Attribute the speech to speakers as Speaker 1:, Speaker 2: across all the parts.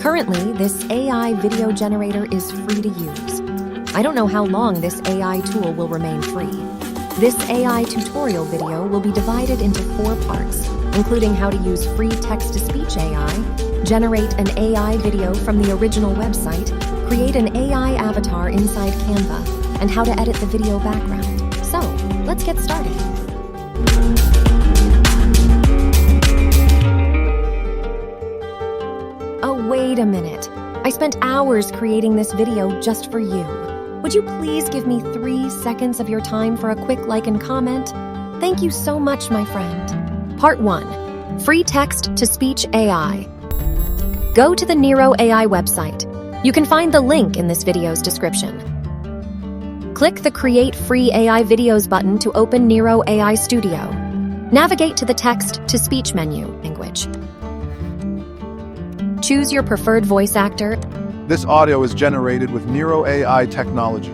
Speaker 1: Currently, this AI video generator is free to use. I don't know how long this AI tool will remain free. This AI tutorial video will be divided into 4 parts, including how to use free text-to-speech AI, generate an AI video from the original website, create an AI avatar inside Canva, and how to edit the video background. So, let's get started. Oh, wait a minute. I spent hours creating this video just for you. Would you please give me 3 seconds of your time for a quick like and comment? Thank you so much, my friend. Part 1. Free Text-to-Speech AI. Go to the Neiro AI website. You can find the link in this video's description. Click the Create Free AI Videos button to open Neiro AI Studio. Navigate to the Text-to-Speech menu, language. Choose your preferred voice actor.
Speaker 2: This audio is generated with Neiro AI technology.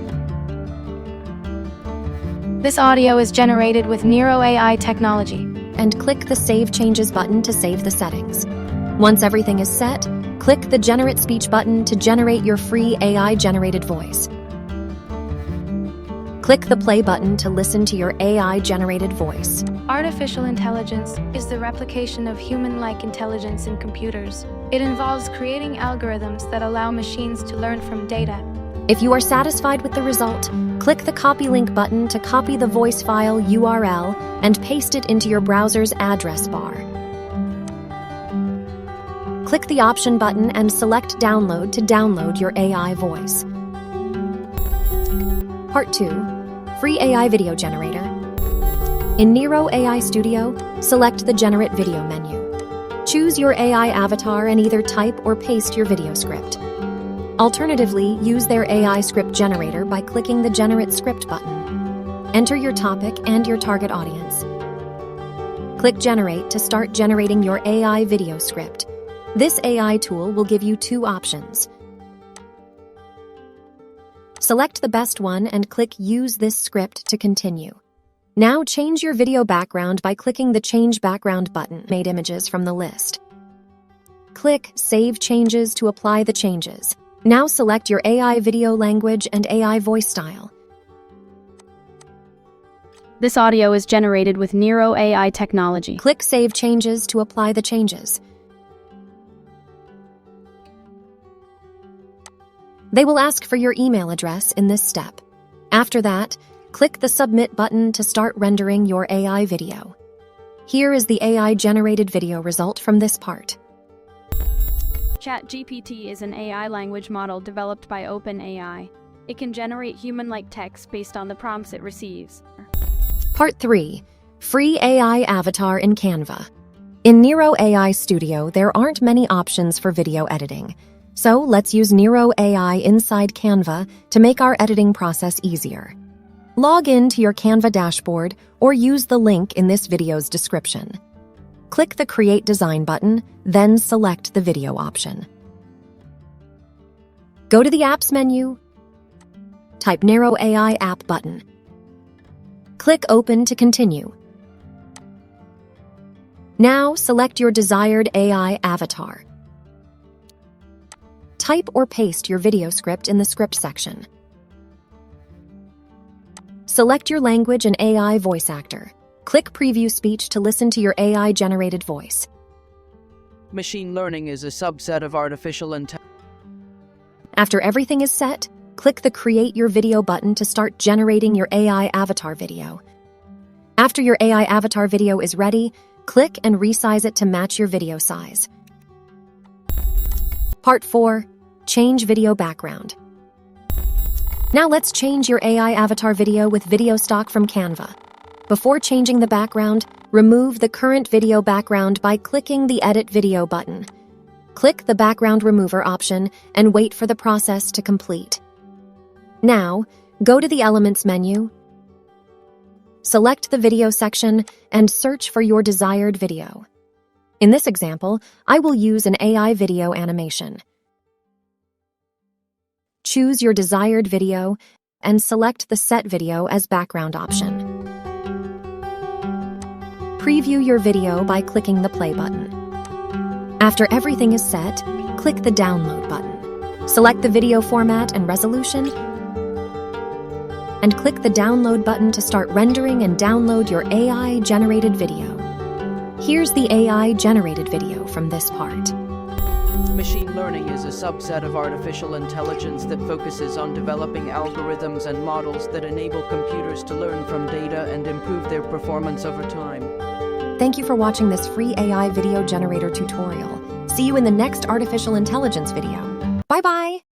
Speaker 3: This audio is generated with Neiro AI technology.
Speaker 1: And click the Save Changes button to save the settings. Once everything is set, click the Generate Speech button to generate your free AI-generated voice. Click the Play button to listen to your AI-generated voice.
Speaker 3: Artificial intelligence is the replication of human-like intelligence in computers. It involves creating algorithms that allow machines to learn from data.
Speaker 1: If you are satisfied with the result, click the Copy Link button to copy the voice file URL and paste it into your browser's address bar. Click the Option button and select Download to download your AI voice. Part 2. Free AI Video Generator. In Neiro AI Studio, select the Generate Video menu. Choose your AI avatar and either type or paste your video script. Alternatively, use their AI script generator by clicking the Generate Script button. Enter your topic and your target audience. Click Generate to start generating your AI video script. This AI tool will give you 2 options. Select the best one and click Use this script to continue. Now change your video background by clicking the Change Background button. Made images from the list. Click Save Changes to apply the changes. Now select your AI video language and AI voice style.
Speaker 4: This audio is generated with Neiro AI technology.
Speaker 1: Click Save Changes to apply the changes. They will ask for your email address in this step. After that, click the Submit button to start rendering your AI video. Here is the AI-generated video result from this part.
Speaker 4: ChatGPT is an AI language model developed by OpenAI. It can generate human-like text based on the prompts it receives.
Speaker 1: Part 3. Free AI Avatar in Canva. In Neiro AI Studio, there aren't many options for video editing. So let's use Neiro AI inside Canva to make our editing process easier. Log in to your Canva dashboard or use the link in this video's description. Click the Create Design button, then select the video option. Go to the Apps menu, type Neiro AI App button. Click Open to continue. Now select your desired AI avatar. Type or paste your video script in the script section. Select your language and AI voice actor. Click Preview Speech to listen to your AI-generated voice.
Speaker 5: Machine learning is a subset of artificial intelligence.
Speaker 1: After everything is set, click the Create Your Video button to start generating your AI avatar video. After your AI avatar video is ready, click and resize it to match your video size. Part 4. Change video background. Now let's change your AI avatar video with video stock from Canva. Before changing the background, remove the current video background by clicking the Edit Video button. Click the Background Remover option and wait for the process to complete. Now, go to the Elements menu, select the Video section, and search for your desired video. In this example, I will use an AI video animation. Choose your desired video and select the Set Video as background option. Preview your video by clicking the Play button. After everything is set, click the Download button. Select the video format and resolution, and click the Download button to start rendering and download your AI-generated video. Here's the AI-generated video from this part.
Speaker 5: Machine learning is a subset of artificial intelligence that focuses on developing algorithms and models that enable computers to learn from data and improve their performance over time.
Speaker 1: Thank you for watching this free AI video generator tutorial. See you in the next artificial intelligence video. Bye-bye!